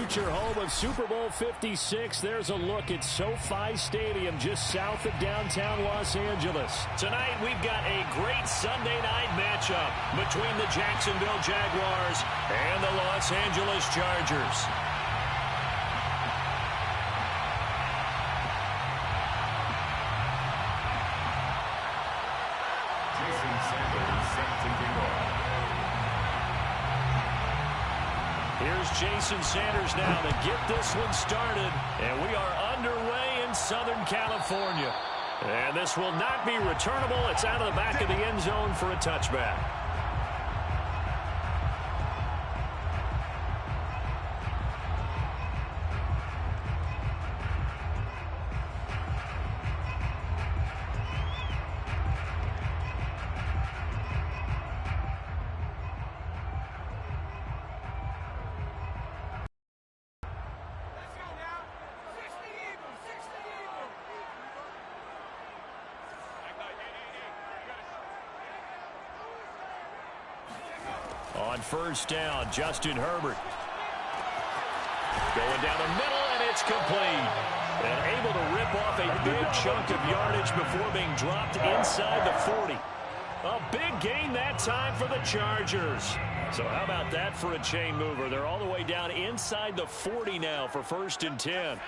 future home of Super Bowl 56. There's a look at SoFi Stadium just south of downtown Los Angeles. Tonight, we've got a great Sunday night matchup between the Jacksonville Jaguars and the Los Angeles Chargers. Here's Jason Sanders now to get this one started. And we are underway in Southern California. And this will not be returnable. It's out of the back of the end zone for a touchback. On first down, Justin Herbert. Going down the middle, and it's complete. And able to rip off a big chunk of yardage before being dropped inside the 40. A big gain that time for the Chargers. So how about that for a chain mover? They're all the way down inside the 40 now for 1st and 10.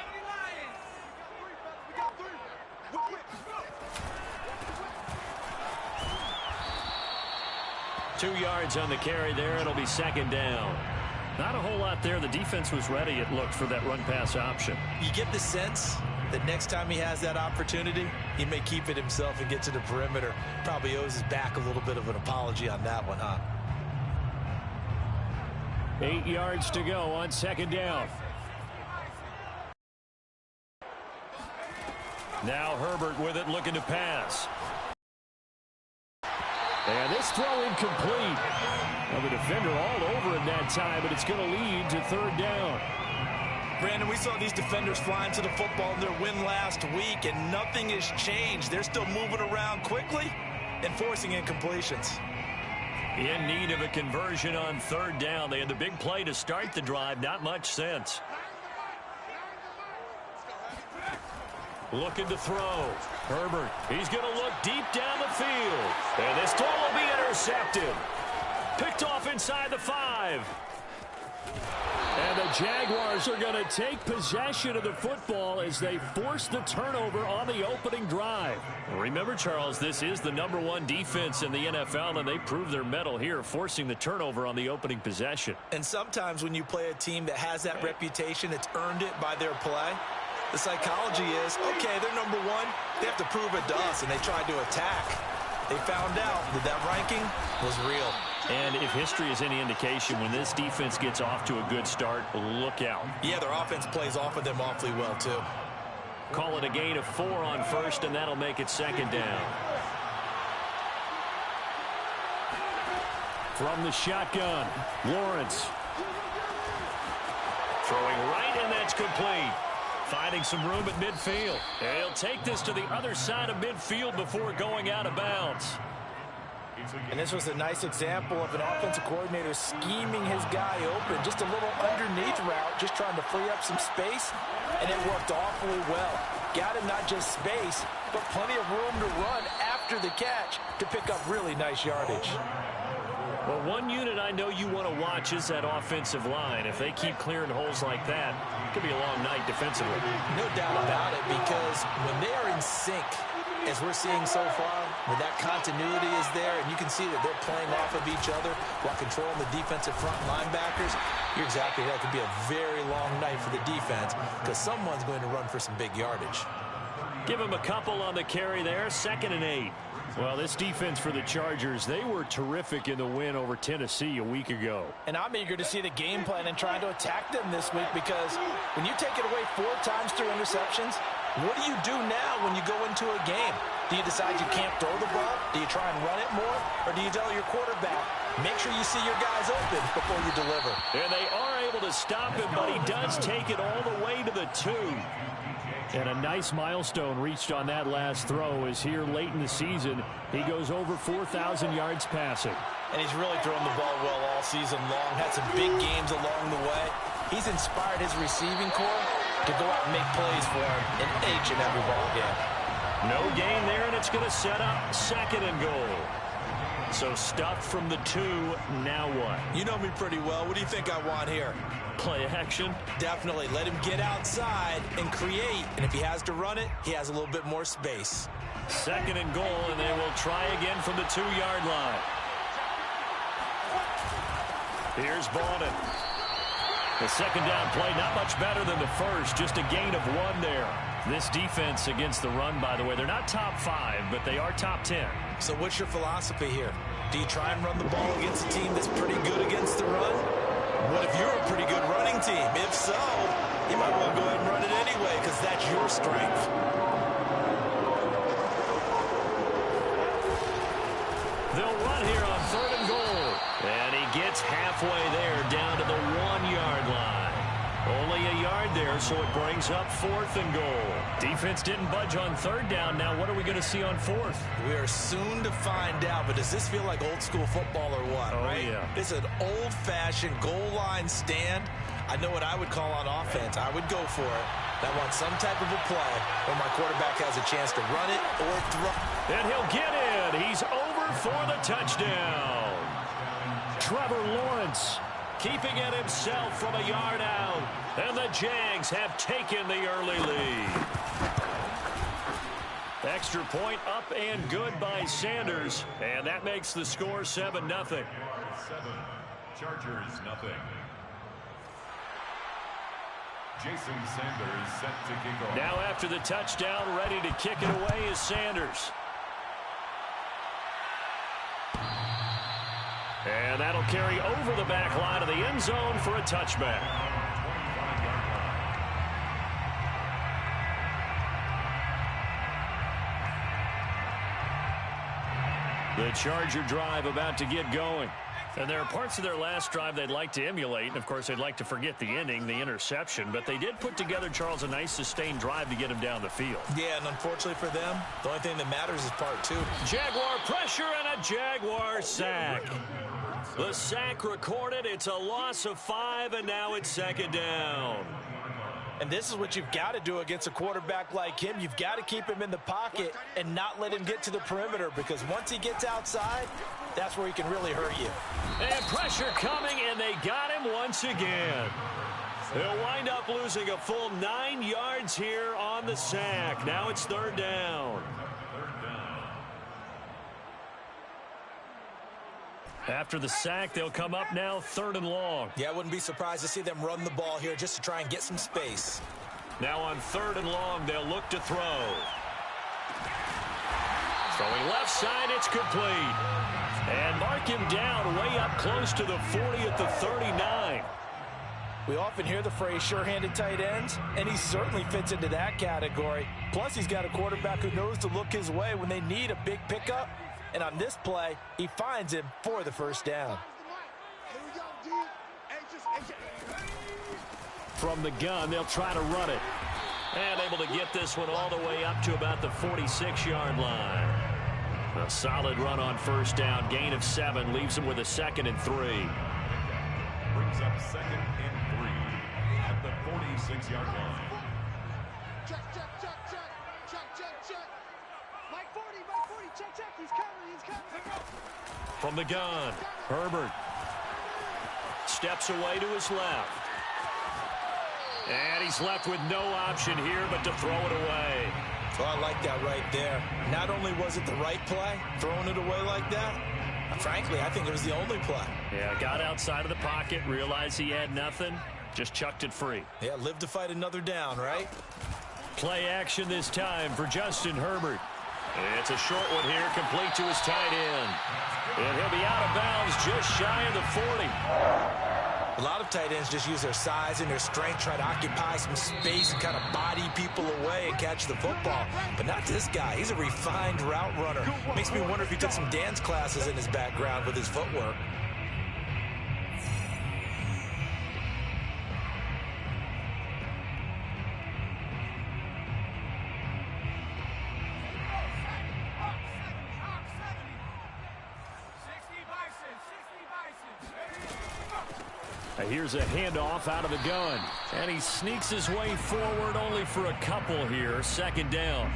Two yards on the carry there. It'll be 2nd down. Not a whole lot there. The defense was ready, it looked, for that run-pass option. You get the sense that next time he has that opportunity, he may keep it himself and get to the perimeter. Probably owes his back a little bit of an apology on that one, huh? 8 yards to go on 2nd down. Now Herbert with it, looking to pass. And this throw incomplete. Well, the defender all over him that time, but it's going to lead to 3rd down. Brandon, we saw these defenders flying to the football in their win last week, and nothing has changed. They're still moving around quickly and forcing incompletions. In need of a conversion on 3rd down. They had the big play to start the drive. Not much sense. Looking to throw. Herbert, he's going to look deep down the field. And this throw will be intercepted. Picked off inside the 5. And the Jaguars are going to take possession of the football as they force the turnover on the opening drive. Remember, Charles, this is the #1 defense in the NFL, and they prove their mettle here, forcing the turnover on the opening possession. And sometimes when you play a team that has that reputation, it's earned it by their play. The psychology is, okay, they're #1. They have to prove it to us, and they tried to attack. They found out that that ranking was real. And if history is any indication, when this defense gets off to a good start, look out. Yeah, their offense plays off of them awfully well, too. Call it a gain of 4 on 1st, and that'll make it 2nd down. From the shotgun, Lawrence. Throwing right, and that's complete. Finding some room at midfield. And he'll take this to the other side of midfield before going out of bounds. And this was a nice example of an offensive coordinator scheming his guy open. Just a little underneath route, just trying to free up some space, and it worked awfully well. Got him not just space, but plenty of room to run after the catch to pick up really nice yardage. Well, one unit I know you want to watch is that offensive line. If they keep clearing holes like that, it could be a long night defensively. No doubt about it, because when they are in sync, as we're seeing so far, when that continuity is there, and you can see that they're playing off of each other while controlling the defensive front linebackers, you're exactly right. It could be a very long night for the defense because someone's going to run for some big yardage. Give him a couple on the carry there, 2nd and 8. Well, this defense for the Chargers, they were terrific in the win over Tennessee a week ago. And I'm eager to see the game plan and trying to attack them this week, because when you take it away 4 times through interceptions, what do you do now when you go into a game? Do you decide you can't throw the ball? Do you try and run it more? Or do you tell your quarterback, make sure you see your guys open before you deliver? And they are able to stop him, but he does take it all the way to the 2. And a nice milestone reached on that last throw is here late in the season. He goes over 4,000 yards passing. And he's really thrown the ball well all season long. Had some big games along the way. he's inspired his receiving corps to go out and make plays for him in each and every ball game. No gain there, and it's going to set up second and goal. So stuffed from the 2, now what? You know me pretty well. What do you think I want here? Play action? Definitely. Let him get outside and create. And if he has to run it, he has a little bit more space. Second and goal, and they will try again from the 2-yard line. Here's Baldwin. The second down play, not much better than the first, just a gain of 1 there. This defense against the run, by the way, they're not top 5, but they are top 10. So what's your philosophy here? Do you try and run the ball against a team that's pretty good against the run? What if you're a pretty good running team? If so, you might want to go ahead and run it anyway because that's your strength. They'll run here on 3rd and goal. And he gets halfway there down to the 1-yard line. Only a yard there, so it brings up 4th and goal. Defense didn't budge on 3rd down. Now what are we going to see on 4th? We are soon to find out, but does this feel like old school football or what, right? Yeah. It's an old-fashioned goal line stand. I know what I would call on offense. I would go for it. I want some type of a play where my quarterback has a chance to run it or throw. And he'll get in. He's over for the touchdown. Trevor Lawrence keeping it himself from a yard out. And the Jags have taken the early lead. Extra point up and good by Sanders. And that makes the score 7-0. 7, Chargers nothing. Jason Sanders set to kick off. Now after the touchdown, ready to kick it away is Sanders. And that'll carry over the back line of the end zone for a touchback. The Charger drive about to get going. And there are parts of their last drive they'd like to emulate. And, of course, they'd like to forget the ending, the interception. But they did put together, Charles, a nice sustained drive to get him down the field. Yeah, and unfortunately for them, the only thing that matters is part 2. Jaguar pressure and a Jaguar sack. The sack recorded. It's a loss of 5, and now it's 2nd down. And this is what you've got to do against a quarterback like him. You've got to keep him in the pocket and not let him get to the perimeter, because once he gets outside, that's where he can really hurt you. And pressure coming, and they got him once again. They'll wind up losing a full 9 yards here on the sack. Now it's 3rd down. After the sack, they'll come up now 3rd and long. Yeah, I wouldn't be surprised to see them run the ball here just to try and get some space. Now on 3rd and long, they'll look to throw. Throwing left side, it's complete. And mark him down way up close to the 40 at the 39. We often hear the phrase sure-handed tight ends, and he certainly fits into that category. Plus, he's got a quarterback who knows to look his way when they need a big pickup. And on this play, he finds him for the 1st down. From the gun, they'll try to run it. And able to get this one all the way up to about the 46-yard line. A solid run on 1st down. Gain of 7 leaves him with a 2nd and 3. Brings up 2nd and 3 at the 46-yard line. Check. Mike 40, check. He's coming. From the gun, Herbert steps away to his left. And he's left with no option here but to throw it away. Well, I like that right there. Not only was it the right play, throwing it away like that, frankly, I think it was the only play. Yeah, got outside of the pocket, realized he had nothing, just chucked it free. Yeah, live to fight another down, right? Play action this time for Justin Herbert. It's a short one here, complete to his tight end. And he'll be out of bounds just shy of the 40. A lot of tight ends just use their size and their strength, try to occupy some space and kind of body people away and catch the football. But not this guy. He's a refined route runner. Makes me wonder if he took some dance classes in his background with his footwork. Here's a handoff out of the gun. And he sneaks his way forward only for a couple here. Second down.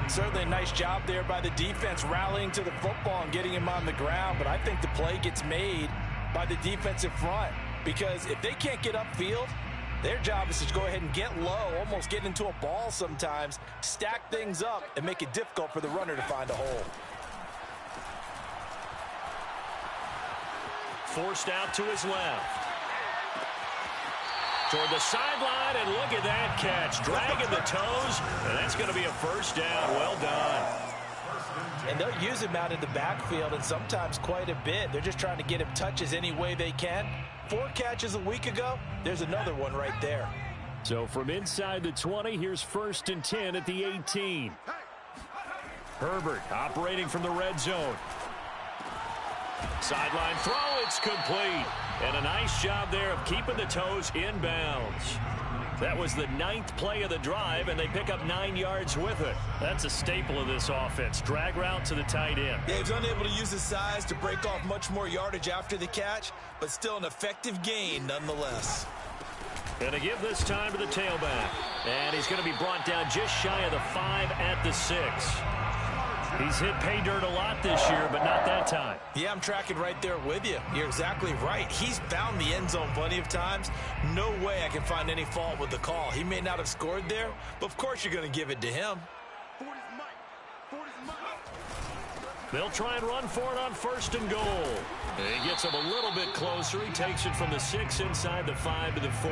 Certainly a nice job there by the defense rallying to the football and getting him on the ground. But I think the play gets made by the defensive front. Because if they can't get upfield, their job is to go ahead and get low, almost get into a ball sometimes, stack things up, and make it difficult for the runner to find a hole. Forced out to his left. Toward the sideline, and look at that catch. Dragging the toes, and that's going to be a first down. Well done. And they'll use him out in the backfield, and sometimes quite a bit. They're just trying to get him touches any way they can. 4 catches a week ago, there's another one right there. So from inside the 20, here's 1st and 10 at the 18. Herbert operating from the red zone. Sideline throw, it's complete. And a nice job there of keeping the toes inbounds. That was the 9th play of the drive, and they pick up 9 yards with it. That's a staple of this offense. Drag route to the tight end. Yeah, he's unable to use his size to break off much more yardage after the catch, but still an effective gain nonetheless. Going to give this time to the tailback. And he's going to be brought down just shy of the 5 at the 6. He's hit pay dirt a lot this year, but not that time. Yeah, I'm tracking right there with you. You're exactly right. He's found the end zone plenty of times. No way I can find any fault with the call. He may not have scored there, but of course you're going to give it to him. They'll try and run for it on 1st and goal. And he gets him a little bit closer. He takes it from the 6 inside the 5 to the 4.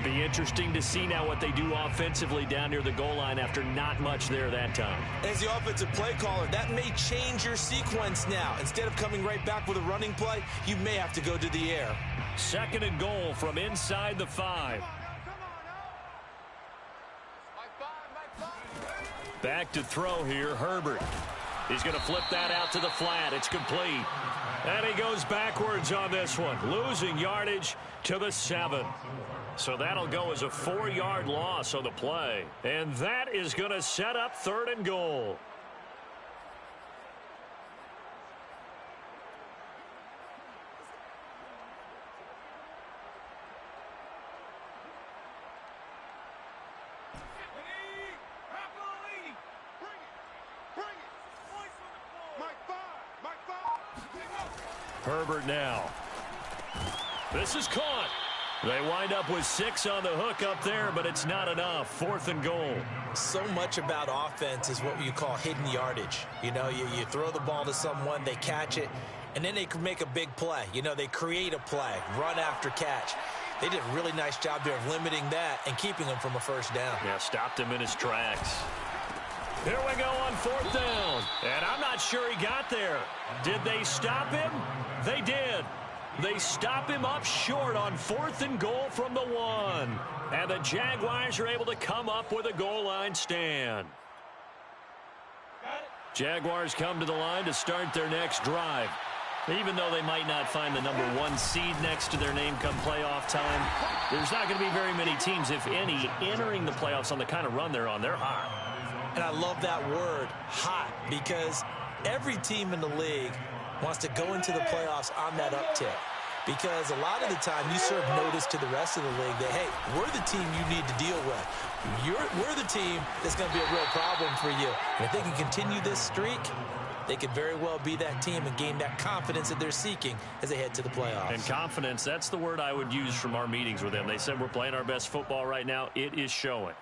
Be interesting to see now what they do offensively down near the goal line after not much there that time. As the offensive play caller, that may change your sequence now. Instead of coming right back with a running play, you may have to go to the air. 2nd and goal from inside the 5. Back to throw here, Herbert. He's going to flip that out to the flat. It's complete. And he goes backwards on this one, losing yardage to the 7. So that'll go as a 4-yard loss on the play. And that is going to set up 3rd and goal. Herbert now. This is caught. They wind up with 6 on the hook up there, but it's not enough. 4th and goal. So much about offense is what you call hidden yardage. You know, you throw the ball to someone, they catch it, and then they can make a big play. You know, they create a play, run after catch. They did a really nice job there of limiting that and keeping him from a first down. Yeah, stopped him in his tracks. Here we go on 4th down. And I'm not sure he got there. Did they stop him? They did. They stop him up short on 4th and goal from the 1. And the Jaguars are able to come up with a goal line stand. Jaguars come to the line to start their next drive. Even though they might not find the number 1 seed next to their name come playoff time, there's not going to be very many teams, if any, entering the playoffs on the kind of run they're on. They're hot. And I love that word, hot, because every team in the league wants to go into the playoffs on that uptick. Because a lot of the time you serve notice to the rest of the league that, hey, we're the team you need to deal with. We're the team that's going to be a real problem for you. And if they can continue this streak, they could very well be that team and gain that confidence that they're seeking as they head to the playoffs. And confidence, that's the word I would use from our meetings with them. They said we're playing our best football right now. It is showing.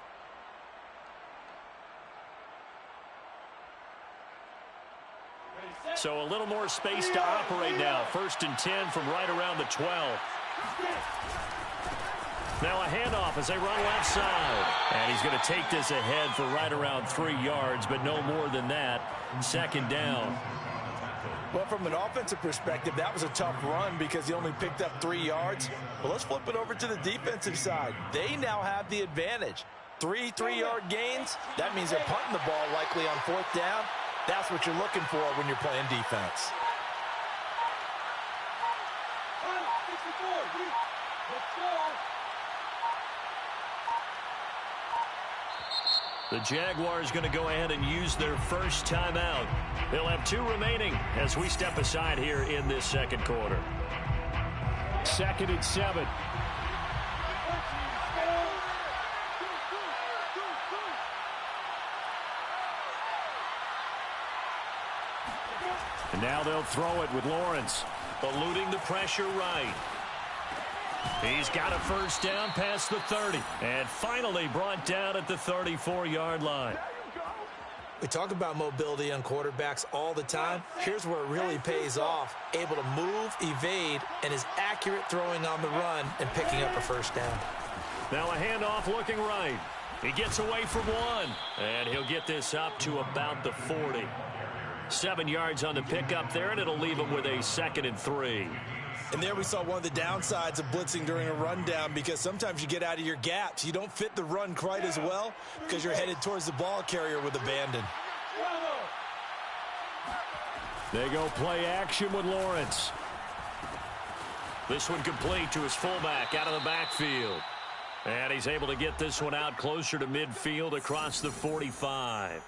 So a little more space to operate now. 1st and 10 from right around the 12. Now a handoff as they run left side. And he's going to take this ahead for right around 3 yards, but no more than that. 2nd down. Well, from an offensive perspective, that was a tough run because he only picked up 3 yards. Well, let's flip it over to the defensive side. They now have the advantage. 3 3-yard gains. That means they're punting the ball likely on 4th down. That's what you're looking for when you're playing defense. The Jaguars going to go ahead and use their first timeout. They'll have 2 remaining as we step aside here in this 2nd quarter. 2nd and 7. And now they'll throw it with Lawrence. Eluding the pressure right. He's got a first down past the 30. And finally brought down at the 34-yard line. We talk about mobility on quarterbacks all the time. Here's where it really pays off. Able to move, evade, and is accurate throwing on the run and picking up a first down. Now a handoff looking right. He gets away from one. And he'll get this up to about the 40. 7 yards on the pickup there, and it'll leave him with a 2nd and 3. And there we saw one of the downsides of blitzing during a rundown, because sometimes you get out of your gaps. You don't fit the run quite as well because you're headed towards the ball carrier with abandon. They go play action with Lawrence. This one complete to his fullback out of the backfield. And he's able to get this one out closer to midfield across the 45.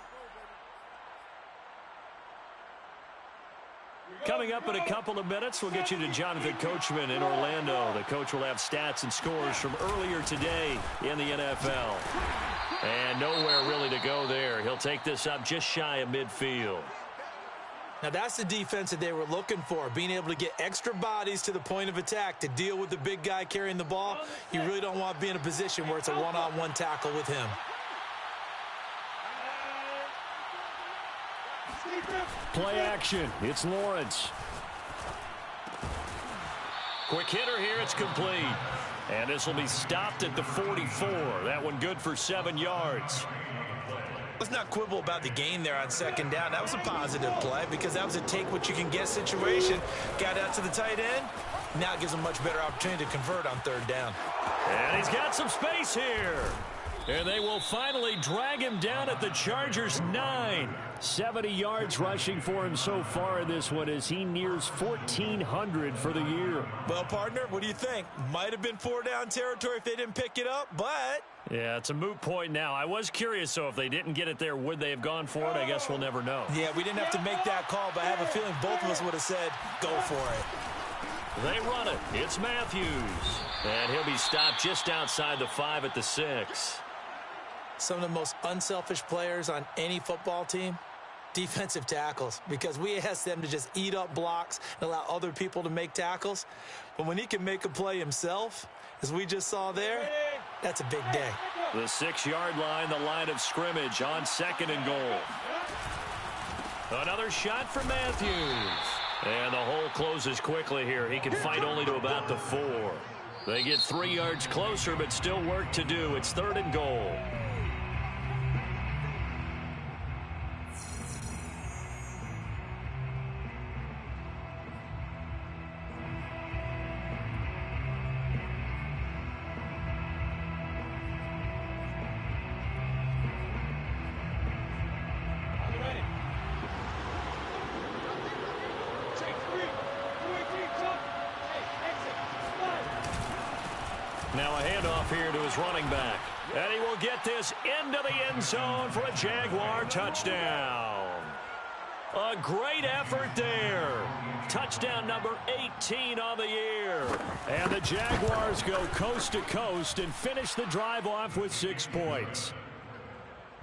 Coming up in a couple of minutes, we'll get you to Jonathan Coachman in Orlando. The coach will have stats and scores from earlier today in the NFL. And nowhere really to go there. He'll take this up just shy of midfield. Now that's the defense that they were looking for, being able to get extra bodies to the point of attack to deal with the big guy carrying the ball. You really don't want to be in a position where it's a one-on-one tackle with him. Play action. It's Lawrence. Quick hitter here. It's complete. And this will be stopped at the 44. That one good for 7 yards. Let's not quibble about the gain there on 2nd down. That was a positive play because that was a take-what-you-can-get situation. Got out to the tight end. Now it gives him a much better opportunity to convert on 3rd down. And he's got some space here. And they will finally drag him down at the Chargers' 9. 70 yards rushing for him so far in this one as he nears 1,400 for the year. Well, partner, what do you think? Might have been 4-down territory if they didn't pick it up, but... Yeah, it's a moot point now. I was curious, so if they didn't get it there, would they have gone for it? I guess we'll never know. Yeah, we didn't have to make that call, but I have a feeling both of us would have said, go for it. They run it. It's Matthews. And he'll be stopped just outside the 5 at the 6. Some of the most unselfish players on any football team, defensive tackles, because we ask them to just eat up blocks and allow other people to make tackles. But when he can make a play himself, as we just saw there, that's a big day. The 6-yard line, the line of scrimmage on 2nd and goal. Another shot for Matthews. And the hole closes quickly here. He can fight only to about the 4. They get 3 yards closer, but still work to do. It's 3rd and goal. Now a handoff here to his running back. And he will get this into the end zone for a Jaguar touchdown. A great effort there. Touchdown number 18 on the year. And the Jaguars go coast to coast and finish the drive off with 6 points.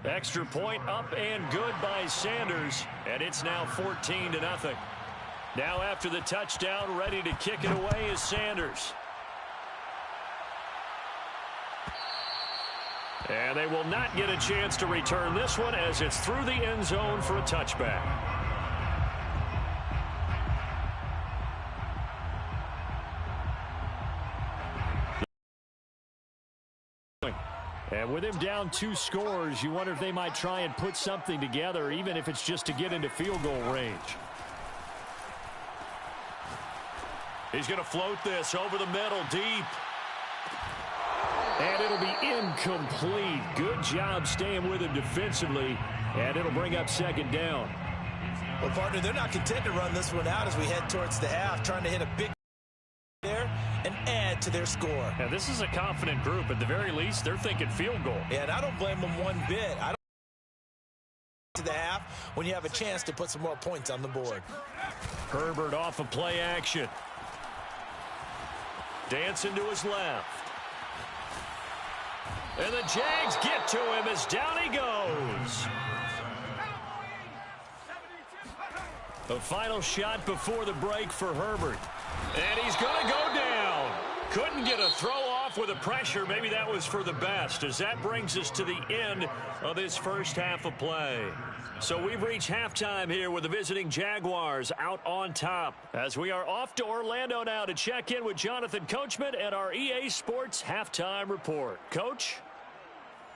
Extra point up and good by Sanders. And it's now 14-0. Now after the touchdown, ready to kick it away is Sanders. And they will not get a chance to return this one as it's through the end zone for a touchback. And with him down 2 scores, you wonder if they might try and put something together, even if it's just to get into field goal range. He's going to float this over the middle, deep. And it'll be incomplete. Good job staying with him defensively. And it'll bring up 2nd down. Well, partner, they're not content to run this one out as we head towards the half, trying to hit a big there and add to their score. Now, this is a confident group. At the very least, they're thinking field goal. Yeah, and I don't blame them one bit. I don't to the half when you have a chance to put some more points on the board. Herbert off of play action. Dancing to his left. And the Jags get to him as down he goes. A final shot before the break for Herbert. And he's going to go down. Couldn't get a throw off with the pressure. Maybe that was for the best, as that brings us to the end of this first half of play. So we've reached halftime here with the visiting Jaguars out on top, as we are off to Orlando now to check in with Jonathan Coachman and our EA Sports halftime report. Coach?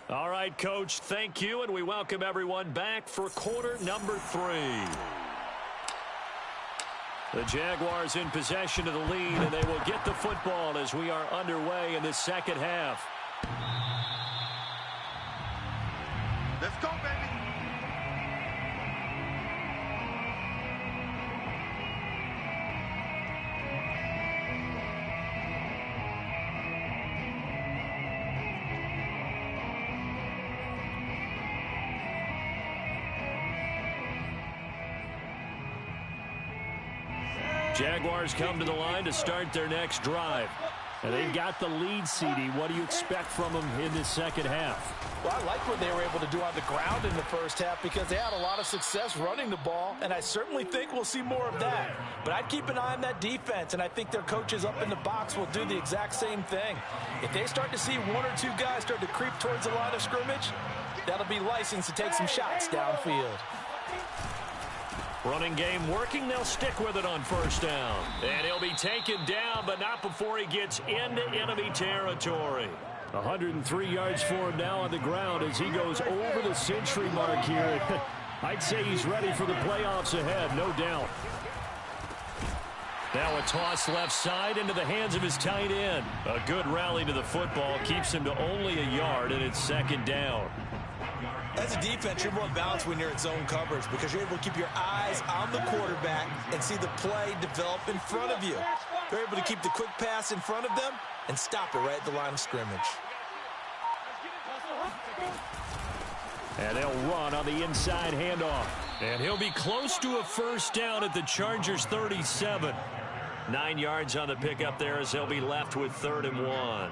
All right, Coach, thank you, and we welcome everyone back for quarter number 3. The Jaguars in possession of the lead, and they will get the football as we are underway in the second half. Let's go, baby. Jaguars come to the line to start their next drive. And they've got the lead, CD. What do you expect from them in this second half? Well, I like what they were able to do on the ground in the first half because they had a lot of success running the ball, and I certainly think we'll see more of that. But I'd keep an eye on that defense, and I think their coaches up in the box will do the exact same thing. If they start to see 1 or 2 guys start to creep towards the line of scrimmage, that'll be licensed to take some shots downfield. Running game working. They'll stick with it on first down. And he'll be taken down, but not before he gets into enemy territory. 103 yards for him now on the ground as he goes over the century mark here. I'd say he's ready for the playoffs ahead, no doubt. Now a toss left side into the hands of his tight end. A good rally to the football keeps him to only a yard, and it's second down. As a defense, you're more balanced when you're in zone coverage because you're able to keep your eyes on the quarterback and see the play develop in front of you. They're able to keep the quick pass in front of them and stop it right at the line of scrimmage. And they'll run on the inside handoff. And he'll be close to a first down at the Chargers 37. 9 yards on the pickup there as they'll be left with 3rd and 1.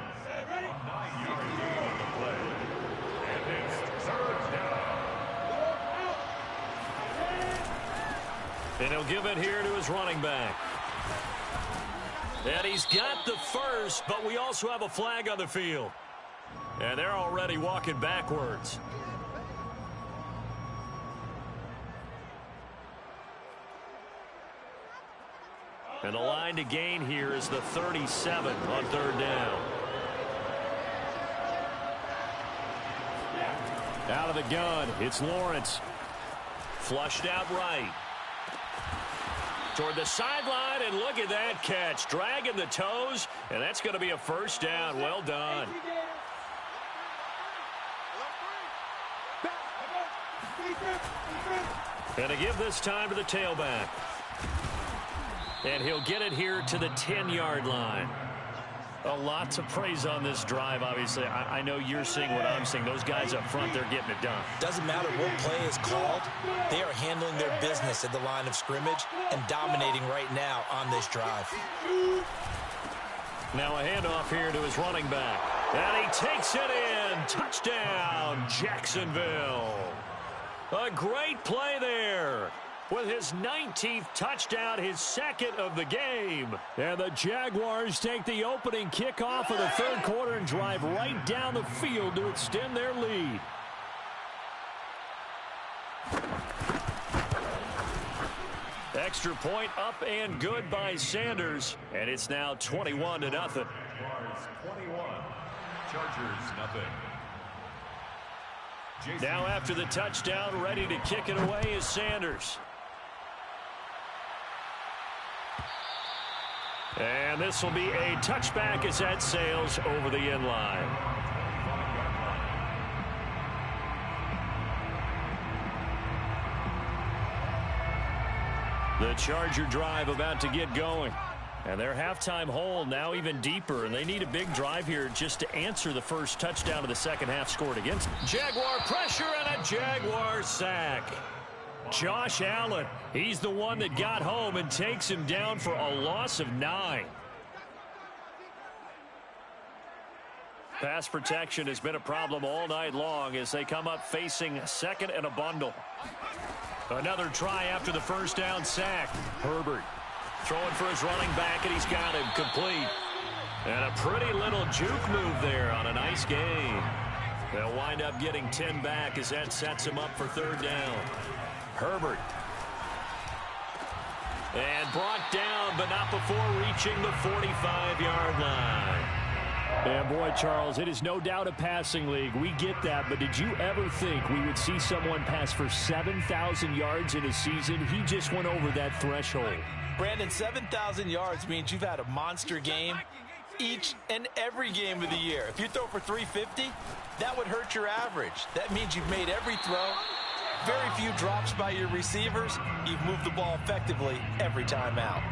And he'll give it here to his running back. And he's got the first, but we also have a flag on the field. And they're already walking backwards. And the line to gain here is the 37 on 3rd down. Out of the gun, it's Lawrence. Flushed out right. Toward the sideline, and look at that catch. Dragging the toes, and that's going to be a first down. Well done. And to give this time to the tailback. And he'll get it here to the 10-yard line. A lot to praise on this drive, obviously. I know you're seeing what I'm seeing. Those guys up front, they're getting it done. Doesn't matter what play is called. They are handling their business at the line of scrimmage and dominating right now on this drive. Now a handoff here to his running back. And he takes it in. Touchdown, Jacksonville. A great play there. With his 19th touchdown, his 2nd of the game. And the Jaguars take the opening kickoff of the 3rd quarter and drive right down the field to extend their lead. Extra point up and good by Sanders. And it's now 21-0. Jaguars 21, Chargers nothing. Now after the touchdown, ready to kick it away is Sanders. And this will be a touchback as that sails over the end line. The Charger drive about to get going. And their halftime hole now even deeper, and they need a big drive here just to answer the first touchdown of the second half scored against them. Jaguar pressure and a Jaguar sack. Josh Allen, he's the one that got home and takes him down for a loss of 9. Pass protection has been a problem all night long as they come up facing second and a bundle. Another try after the first down sack. Herbert throwing for his running back, and he's got him complete. And a pretty little juke move there on a nice gain. They'll wind up getting 10 back as that sets him up for third down. Herbert. And brought down, but not before reaching the 45-yard line. And boy, Charles, it is no doubt a passing league. We get that, but did you ever think we would see someone pass for 7,000 yards in a season? He just went over that threshold. Brandon, 7,000 yards means you've had a monster game each and every game of the year. If you throw for 350, that would hurt your average. That means you've made every throw, very few drops by your receivers. You've moved the ball effectively every time out.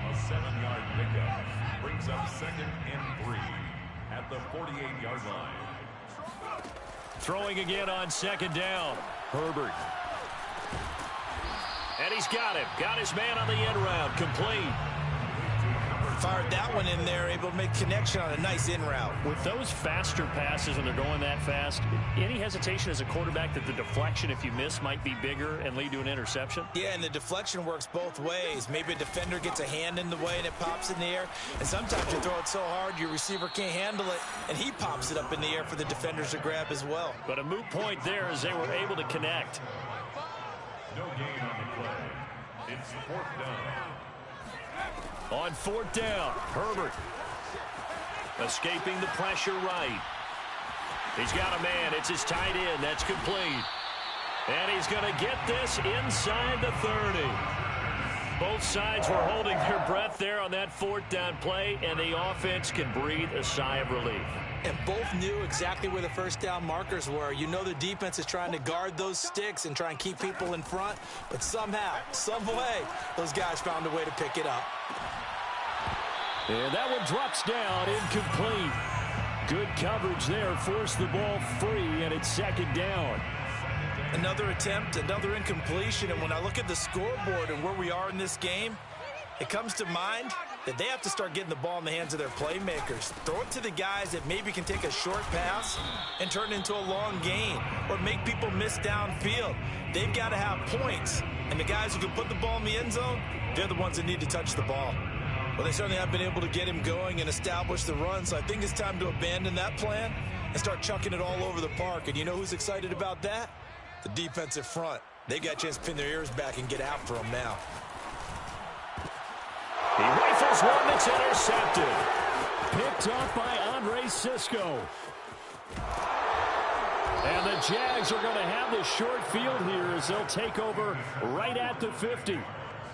A 7-yard pickup brings up 2nd and 3 at the 48-yard line. Throwing again on second down. Herbert. And he's got him. Got his man on the end route. Complete. Fired that one in there, able to make connection on a nice in route. With those faster passes when they're going that fast, any hesitation as a quarterback that the deflection, if you miss, might be bigger and lead to an interception? Yeah, and the deflection works both ways. Maybe a defender gets a hand in the way and it pops in the air. And sometimes you throw it so hard your receiver can't handle it, and he pops it up in the air for the defenders to grab as well. But a moot point there as they were able to connect. No gain on the play. It's 4th down. On 4th down, Herbert escaping the pressure right. He's got a man. It's his tight end. That's complete. And he's going to get this inside the 30. Both sides were holding their breath there on that 4th down play, and the offense can breathe a sigh of relief. And both knew exactly where the first down markers were. You know the defense is trying to guard those sticks and try and keep people in front, but somehow, some way, those guys found a way to pick it up. And that one drops down, incomplete. Good coverage there, forced the ball free, and it's second down. Another attempt, another incompletion, and when I look at the scoreboard and where we are in this game, it comes to mind that they have to start getting the ball in the hands of their playmakers. Throw it to the guys that maybe can take a short pass and turn it into a long gain or make people miss downfield. They've got to have points, and the guys who can put the ball in the end zone, they're the ones that need to touch the ball. Well, they certainly have been able to get him going and establish the run, so I think it's time to abandon that plan and start chucking it all over the park. And you know who's excited about that? The defensive front. They got a chance to pin their ears back and get after him now. He rifles one that's intercepted. Picked off by Andre Cisco. And the Jags are going to have the short field here as they'll take over right at the 50.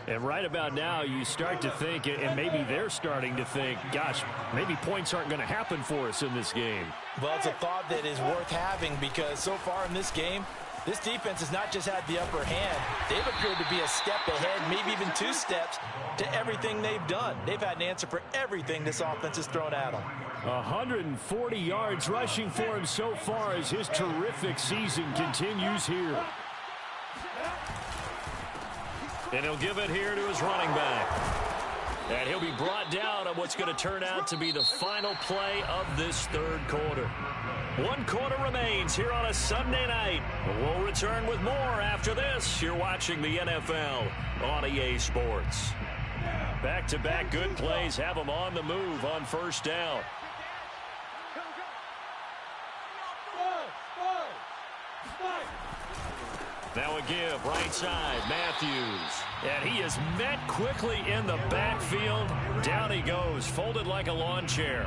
And right about now, you start to think, and maybe they're starting to think, gosh, maybe points aren't going to happen for us in this game. Well, it's a thought that is worth having because so far in this game, this defense has not just had the upper hand. They've appeared to be a step ahead, maybe even 2 steps to everything they've done. They've had an answer for everything this offense has thrown at them. 140 yards rushing for him so far as his terrific season continues here. And he'll give it here to his running back. And he'll be brought down on what's going to turn out to be the final play of this third quarter. 1 quarter remains here on a Sunday night. We'll return with more after this. You're watching the NFL on EA Sports. Back-to-back good plays have them on the move on first down. Now a give, right side, Matthews. And he is met quickly in the backfield. Down he goes, folded like a lawn chair.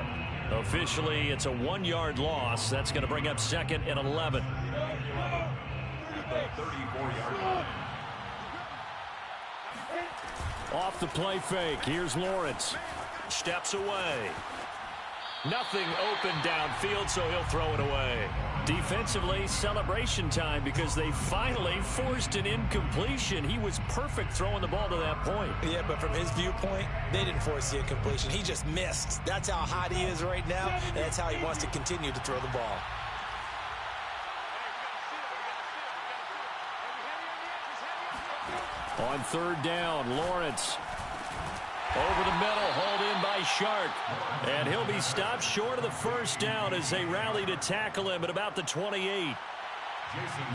Officially, it's a 1-yard loss. That's going to bring up 2nd and 11. Off the play fake, here's Lawrence. Steps away. Nothing open downfield, so he'll throw it away. Defensively, celebration time because they finally forced an incompletion. He was perfect throwing the ball to that point. Yeah, but from his viewpoint, they didn't force the incompletion. He just missed. That's how hot he is right now, and that's how he wants to continue to throw the ball. On third down, Lawrence. Over the middle, hauled in by by Shark. And he'll be stopped short of the first down as they rally to tackle him at about the 28. Jason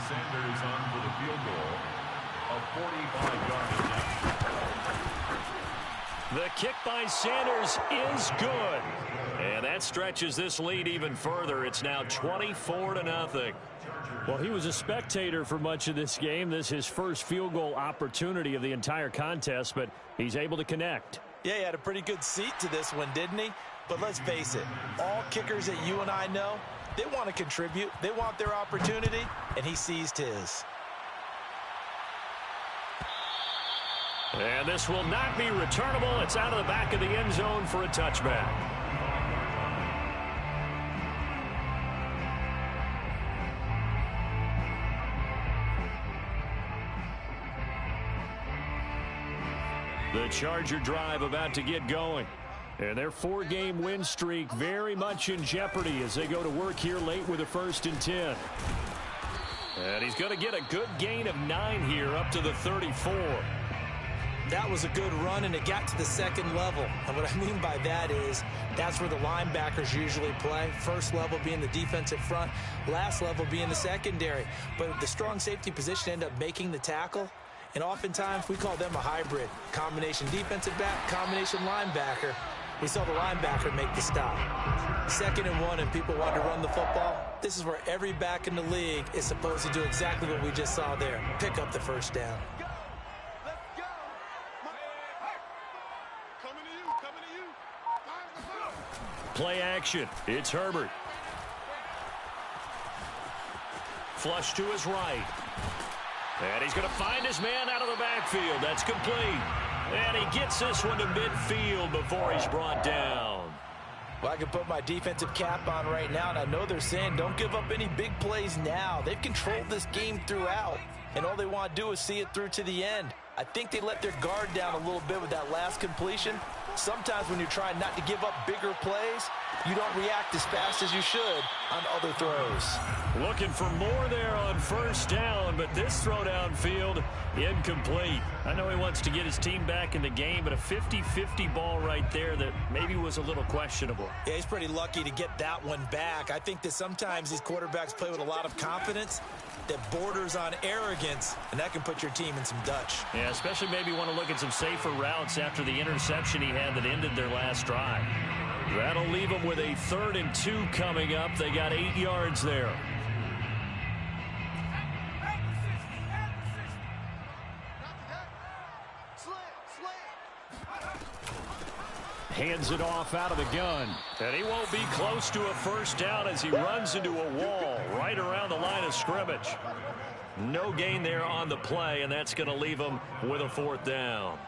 Sanders on for the field goal. A 45-yard attempt. The kick by Sanders is good. And that stretches this lead even further. It's now 24-0. Well, he was a spectator for much of this game. This is his first field goal opportunity of the entire contest, but he's able to connect. Yeah, he had a pretty good seat to this one, didn't he? But let's face it, all kickers that you and I know, they want to contribute. They want their opportunity, and he seized his. And this will not be returnable. It's out of the back of the end zone for a touchback. The Charger drive about to get going. And their 4-game win streak very much in jeopardy as they go to work here late with a 1st and 10. And he's going to get a good gain of 9 here up to the 34. That was a good run, and it got to the second level. And what I mean by that is that's where the linebackers usually play. First level being the defensive front, last level being the secondary. But the strong safety position ended up making the tackle. And oftentimes we call them a hybrid. Combination defensive back, combination linebacker. We saw the linebacker make the stop. 2nd and 1 and people want to run the football. This is where every back in the league is supposed to do exactly what we just saw there. Pick up the first down. Play action. It's Herbert. Flush to his right. And he's going to find his man out of the backfield. That's complete. And he gets this one to midfield before he's brought down. Well, I can put my defensive cap on right now, and I know they're saying don't give up any big plays now. They've controlled this game throughout, and all they want to do is see it through to the end. I think they let their guard down a little bit with that last completion. Sometimes when you're trying not to give up bigger plays, you don't react as fast as you should on other throws. Looking for more there on first down, but this throw downfield incomplete. I know he wants to get his team back in the game, but a 50-50 ball right there that maybe was a little questionable. Yeah, he's pretty lucky to get that one back. I think that sometimes these quarterbacks play with a lot of confidence that borders on arrogance, and that can put your team in some Dutch. Yeah, especially maybe want to look at some safer routes after the interception he had that ended their last drive. That'll leave them with a 3rd and 2 coming up. They got 8 yards there. Hands it off out of the gun. And he won't be close to a first down as he runs into a wall right around the line of scrimmage. No gain there on the play, and that's going to leave him with a 4th down.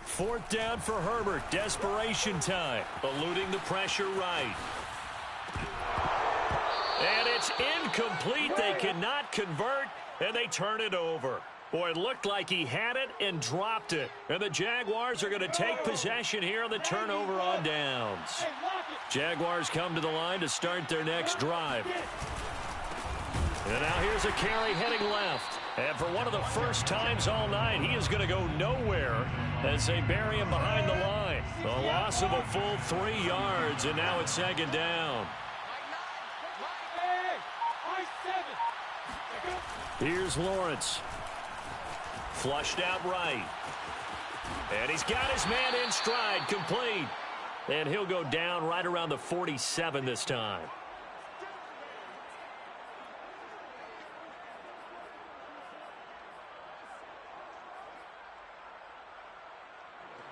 Fourth down for Herbert. Desperation time. Eluding the pressure right. And it's incomplete. They cannot convert, and they turn it over. Boy, it looked like he had it and dropped it. And the Jaguars are going to take possession here on the turnover on downs. Jaguars come to the line to start their next drive. And now here's a carry heading left. And for one of the first times all night, he is going to go nowhere as they bury him behind the line. A loss of a full 3 yards, and now it's 2nd down. Here's Lawrence. Flushed out right. And he's got his man in stride, complete. And he'll go down right around the 47 this time.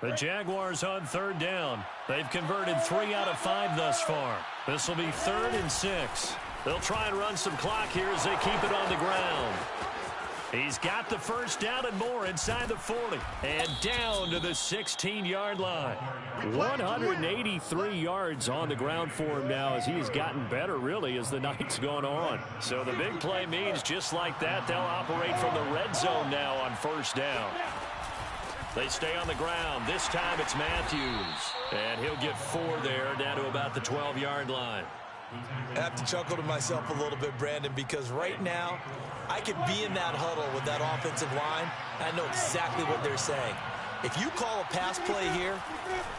The Jaguars on 3rd down. They've converted 3 out of 5 thus far. This will be 3rd and 6. They'll try and run some clock here as they keep it on the ground. He's got the first down and more inside the 40. And down to the 16-yard line. 183 yards on the ground for him now as he has gotten better, really, as the night's gone on. So the big play means just like that, they'll operate from the red zone now on first down. They stay on the ground. This time it's Matthews. And he'll get 4 there, down to about the 12-yard line. I have to chuckle to myself a little bit, Brandon, because right now I could be in that huddle with that offensive line. I know exactly what they're saying. If you call a pass play here,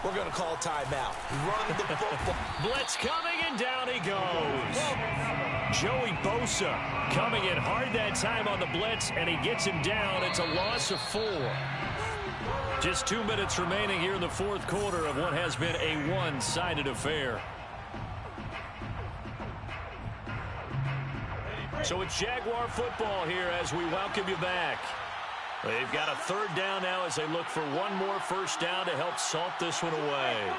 we're going to call a timeout. Run the football. Blitz coming, and down he goes. Joey Bosa coming in hard that time on the blitz, and he gets him down. It's a loss of 4. Just 2 minutes remaining here in the fourth quarter of what has been a one-sided affair. So it's Jaguar football here as we welcome you back. They've got a 3rd down now as they look for one more first down to help salt this one away.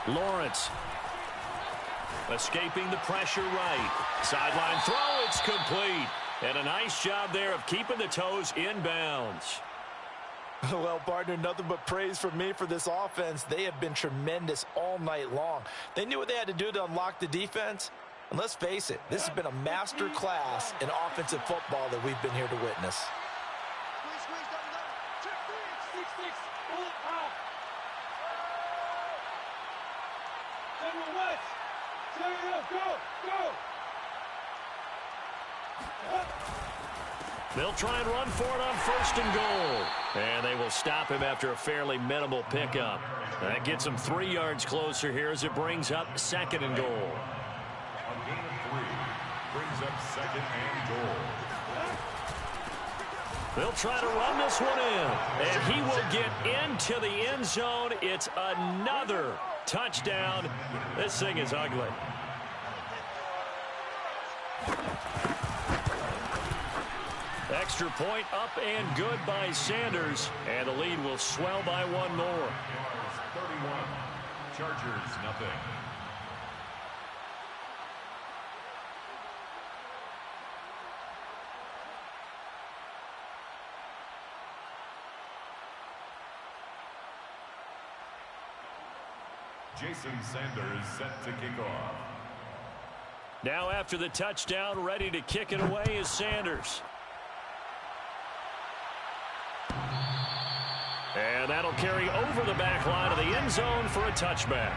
Lawrence escaping the pressure right. Sideline throw, it's complete. And a nice job there of keeping the toes inbounds. Well, partner, nothing but praise from me for this offense. They have been tremendous all night long. They knew what they had to do to unlock the defense. And let's face it, this has been a master class in offensive football that we've been here to witness. They'll try and run for it on 1st and goal. And they will stop him after a fairly minimal pickup. That gets him 3 yards closer here as it brings up 2nd and goal. A gain of 3 brings up 2nd and goal. They'll try to run this one in. And he will get into the end zone. It's another touchdown. This thing is ugly. Extra point up and good by Sanders. And the lead will swell by 1 more. 31. Chargers, nothing. Jason Sanders set to kick off. Now after the touchdown, ready to kick it away is Sanders. And that'll carry over the back line of the end zone for a touchback.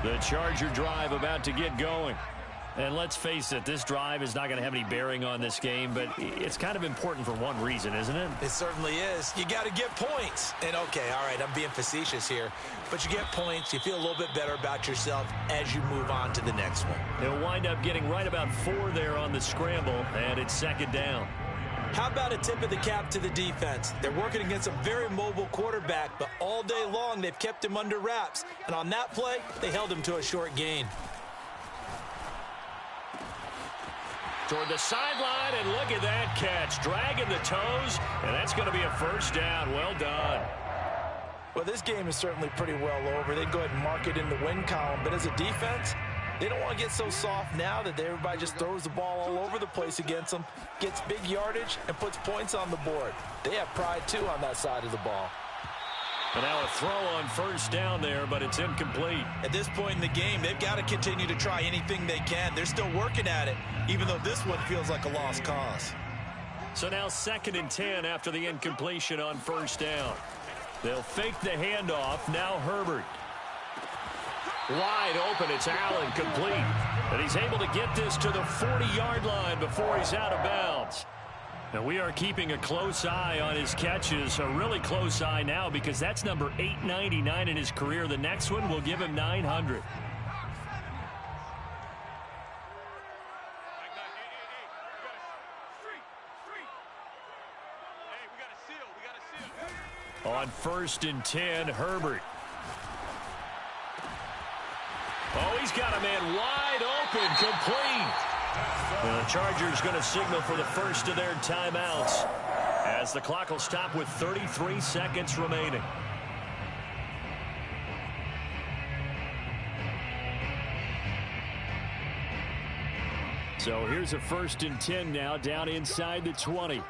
The Charger drive about to get going. And let's face it, this drive is not going to have any bearing on this game, but it's kind of important for one reason, isn't it? It certainly is. You got to get points. And, okay, all right, I'm being facetious here. But you get points, you feel a little bit better about yourself as you move on to the next one. They'll wind up getting right about 4 there on the scramble, and it's 2nd down. How about a tip of the cap to the defense? They're working against a very mobile quarterback, but all day long they've kept him under wraps. And on that play, they held him to a short gain. Toward the sideline, and look at that catch. Dragging the toes, and that's going to be a first down. Well done. Well, this game is certainly pretty well over. They go ahead and mark it in the win column. But as a defense, they don't want to get so soft now that everybody just throws the ball all over the place against them, gets big yardage, and puts points on the board. They have pride, too, on that side of the ball. And now a throw on first down there, but it's incomplete. At this point in the game, they've got to continue to try anything they can. They're still working at it, even though this one feels like a lost cause. So now 2nd and 10 after the incompletion on first down. They'll fake the handoff. Now Herbert. Wide open. It's Allen, complete. And he's able to get this to the 40-yard line before he's out of bounds. And we are keeping a close eye on his catches, a really close eye now because that's number 899 in his career. The next one will give him 900. On 1st and 10, Herbert. Oh, he's got a man wide open, complete. And the Chargers going to signal for the first of their timeouts as the clock will stop with 33 seconds remaining. So here's a 1st and 10 now down inside the 20.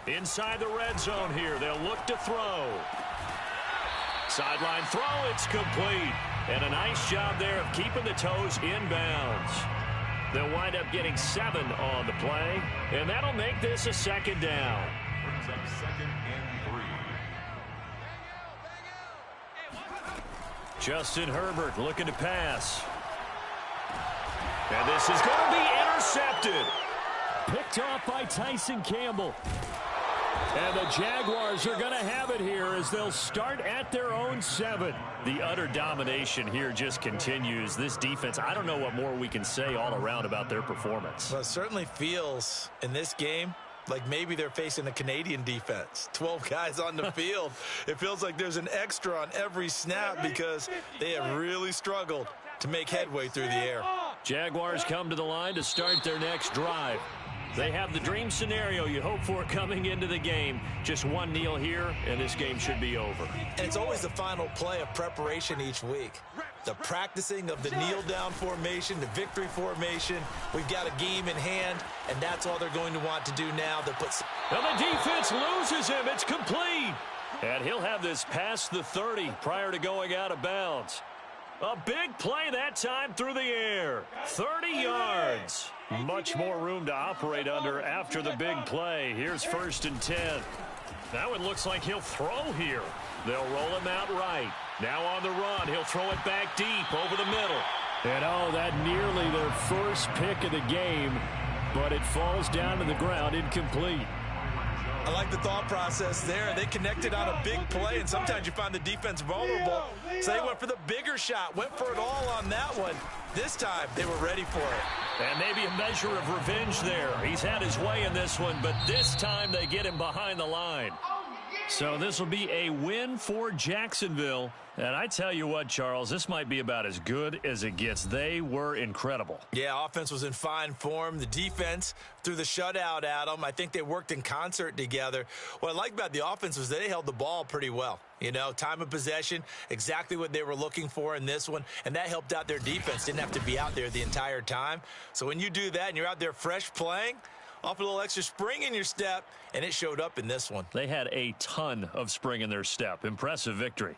Inside the red zone here. They'll look to throw. Sideline throw. It's complete. And a nice job there of keeping the toes inbounds. They'll wind up getting 7 on the play. And that'll make this a 2nd down. Brings up 2nd and 3. Justin Herbert looking to pass. And this is going to be intercepted. Picked off by Tyson Campbell. And the Jaguars are going to have it here as they'll start at their own 7. The utter domination here just continues. This defense, I don't know what more we can say all around about their performance. Well, it certainly feels in this game like maybe they're facing a Canadian defense. 12 guys on the field. It feels like there's an extra on every snap because they have really struggled to make headway through the air. Jaguars come to the line to start their next drive. They have the dream scenario you hope for coming into the game. Just one kneel here, and this game should be over. And it's always the final play of preparation each week. The practicing of the kneel-down formation, the victory formation. We've got a game in hand, and that's all they're going to want to do now. And the defense loses him. It's complete. And he'll have this past the 30 prior to going out of bounds. A big play that time through the air. 30 yards. Much more room to operate under after the big play. Here's 1st and 10. That one looks like he'll throw here. They'll roll him out right. Now on the run, he'll throw it back deep over the middle. And oh, that nearly their first pick of the game, but it falls down to the ground incomplete. I like the thought process there. They connected on a big play, and sometimes you find the defense vulnerable. So they went for the bigger shot, went for it all on that one. This time, they were ready for it. And maybe a measure of revenge there. He's had his way in this one, but this time they get him behind the line. So this will be a win for Jacksonville. And I tell you what, Charles, this might be about as good as it gets. They were incredible. Yeah, offense was in fine form. The defense threw the shutout at them. I think they worked in concert together. What I like about the offense was they held the ball pretty well. You know, time of possession, exactly what they were looking for in this one. And that helped out their defense. Didn't have to be out there the entire time. So when you do that and you're out there fresh playing, off a little extra spring in your step, and it showed up in this one. They had a ton of spring in their step. Impressive victory.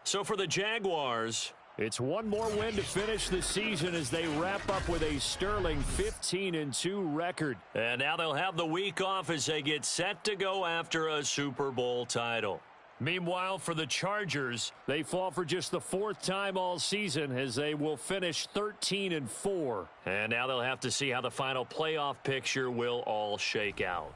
So for the Jaguars, it's one more win to finish the season as they wrap up with a sterling 15-2 record. And now they'll have the week off as they get set to go after a Super Bowl title. Meanwhile, for the Chargers, they fall for just the 4th time all season as they will finish 13-4. And now they'll have to see how the final playoff picture will all shake out.